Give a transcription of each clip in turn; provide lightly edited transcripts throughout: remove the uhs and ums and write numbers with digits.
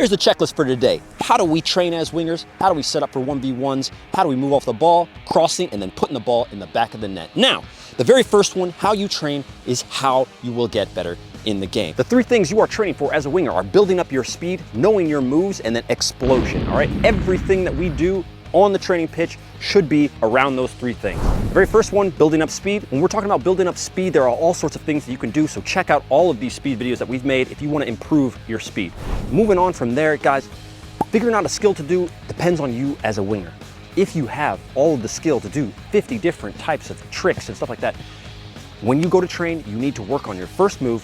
Here's the checklist for today. How do we train as wingers? How do we set up for 1v1s? How do we move off the ball, crossing, and then putting the ball in the back of the net? Now, the very first one, how you train, is how you will get better in the game. The three things you are training for as a winger are building up your speed, knowing your moves, and then explosion, all right? Everything that we do on the training pitch should be around those three things. The very first one, building up speed. When we're talking about building up speed, there are all sorts of things that you can do, so check out all of these speed videos that we've made if you want to improve your speed. Moving on from there, guys, figuring out a skill to do depends on you as a winger. If you have all of the skill to do 50 different types of tricks and stuff like that, when you go to train, you need to work on your first move,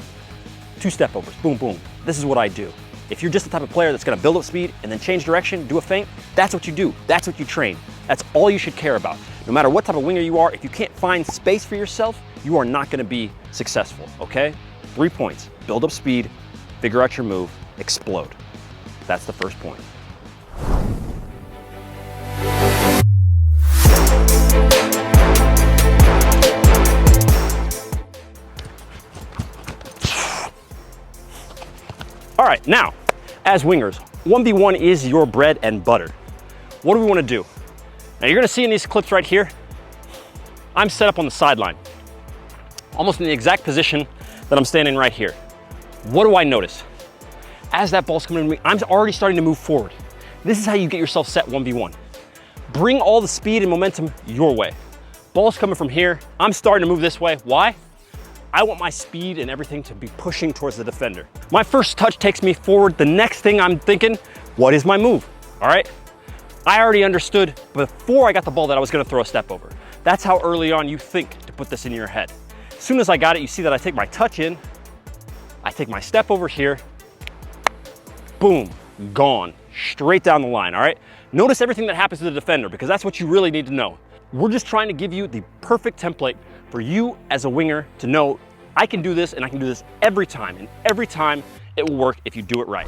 2 step overs, boom, boom. This is what I do. If you're just the type of player that's gonna build up speed and then change direction, do a feint, that's what you do. That's what you train. That's all you should care about. No matter what type of winger you are, if you can't find space for yourself, you are not gonna be successful, okay? 3 points, build up speed, figure out your move, explode. That's the first point. All right, now, as wingers, 1v1 is your bread and butter. What do we wanna do? Now you're gonna see in these clips right here, I'm set up on the sideline, almost in the exact position that I'm standing right here. What do I notice? As that ball's coming to me, I'm already starting to move forward. This is how you get yourself set 1v1. Bring all the speed and momentum your way. Ball's coming from here, I'm starting to move this way. Why? I want my speed and everything to be pushing towards the defender. My first touch takes me forward. The next thing I'm thinking, what is my move? All right? I already understood before I got the ball that I was gonna throw a step over. That's how early on you think to put this in your head. As soon as I got it, you see that I take my touch in, I take my step over here, boom, gone, straight down the line, all right? Notice everything that happens to the defender because that's what you really need to know. We're just trying to give you the perfect template for you as a winger to know I can do this and I can do this every time, and every time it will work if you do it right.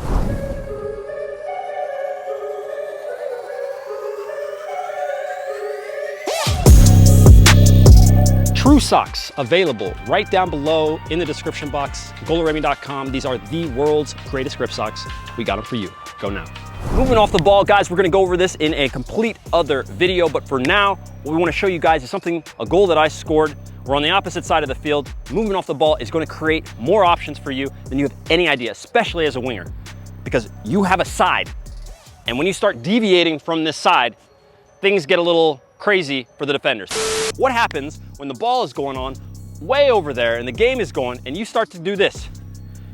True socks available right down below in the description box, GOLUREMI.com. These are the world's greatest grip socks. We got them for you. Go now. Moving off the ball, guys, we're gonna go over this in a complete other video, but for now, what we wanna show you guys is a goal that I scored. We're on the opposite side of the field. Moving off the ball is gonna create more options for you than you have any idea, especially as a winger, because you have a side. And when you start deviating from this side, things get a little crazy for the defenders. What happens when the ball is going on way over there and the game is going and you start to do this?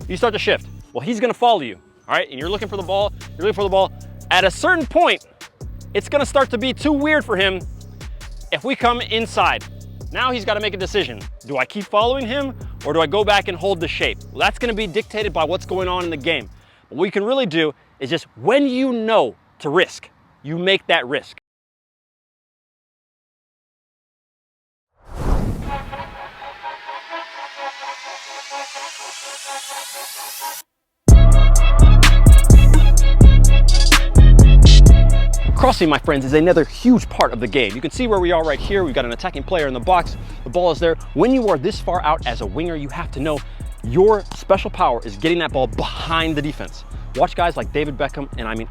You start to shift. Well, he's gonna follow you, all right? And you're looking for the ball, At a certain point, it's gonna start to be too weird for him if we come inside. Now he's gotta make a decision. Do I keep following him or do I go back and hold the shape? Well, that's gonna be dictated by what's going on in the game. What we can really do is just when you know to risk, you make that risk. Crossing, my friends, is another huge part of the game. You can see where we are right here. We've got an attacking player in the box. The ball is there. When you are this far out as a winger, you have to know your special power is getting that ball behind the defense. Watch guys like David Beckham, and I mean,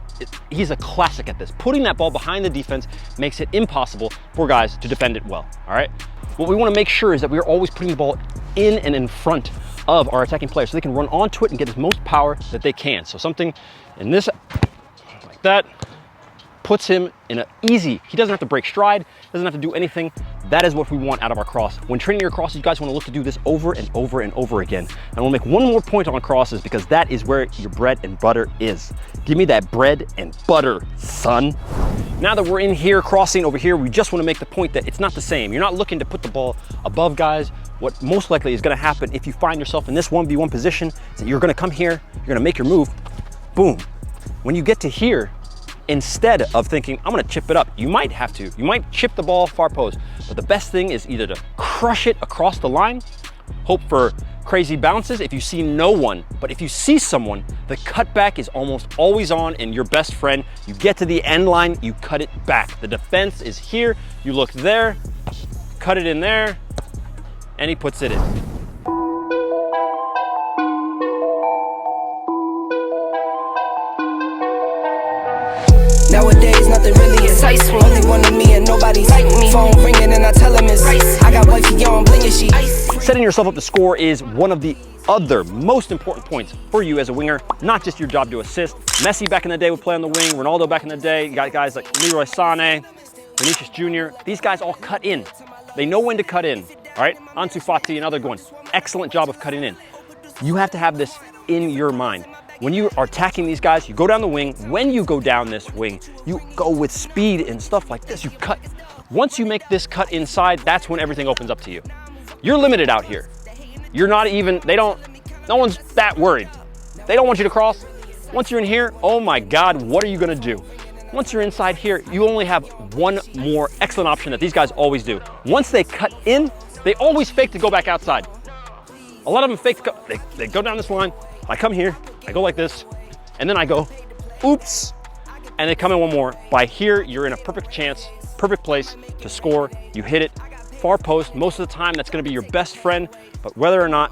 he's a classic at this. Putting that ball behind the defense makes it impossible for guys to defend it well, all right? What we wanna make sure is that we're always putting the ball in and in front of our attacking player so they can run onto it and get as most power that they can. So something in this, like that, puts him in an easy, he doesn't have to break stride, doesn't have to do anything. That is what we want out of our cross. When training your crosses, you guys wanna look to do this over and over and over again. And we'll make one more point on crosses because that is where your bread and butter is. Give me that bread and butter, son. Now that we're in here, crossing over here, we just wanna make the point that it's not the same. You're not looking to put the ball above guys. What most likely is gonna happen if you find yourself in this 1v1 position is that you're gonna come here, you're gonna make your move, boom. When you get to here, instead of thinking, I'm gonna chip it up, you might chip the ball far post, but the best thing is either to crush it across the line, hope for crazy bounces if you see no one, but if you see someone, the cutback is almost always on and your best friend. You get to the end line, you cut it back. The defense is here, you look there, cut it in there, and he puts it in. chase me. Only one of me and nobody like me. Phone ringing and I tell him it's ice. I got wifey on blinging she ice. Setting yourself up to score is one of the other most important points for you as a winger, not just your job to assist. Messi back in the day would play on the wing, Ronaldo back in the day, you got guys like Leroy Sané, Vinicius Jr., these guys all cut in. They know when to cut in, all right? Ansu Fati, another good one. Excellent job of cutting in. You have to have this in your mind. When you are attacking these guys, you go down the wing. When you go down this wing, you go with speed and stuff like this. You cut. Once you make this cut inside, that's when everything opens up to you. You're limited out here. You're not even, no one's that worried. They don't want you to cross. Once you're in here, oh my God, what are you gonna do? Once you're inside here, you only have one more excellent option that these guys always do. Once they cut in, they always fake to go back outside. A lot of them fake to go, they go down this line. I come here, I go like this, and then I go, oops, and they come in one more. By here, you're in a perfect chance, perfect place to score. You hit it, far post. Most of the time, that's gonna be your best friend, but whether or not,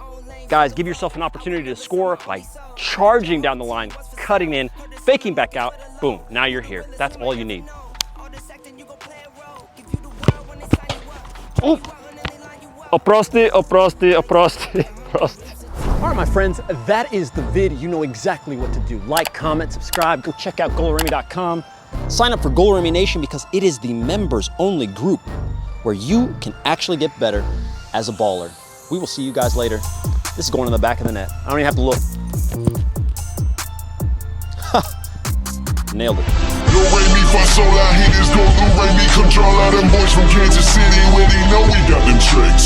guys, give yourself an opportunity to score by charging down the line, cutting in, faking back out, boom, now you're here. That's all you need. Ooh. Oprosti, oprosti, oprosti, oprosti. All right, my friends, that is the vid. You know exactly what to do. Like, comment, subscribe, go check out GOLUREMI.com. Sign up for GOLUREMI Nation because it is the members-only group where you can actually get better as a baller. We will see you guys later. This is going in the back of the net. I don't even have to look. Nailed it. Loremi for soul, our haters go Loremi, control all them boys from Kansas City where they know we got them tricks.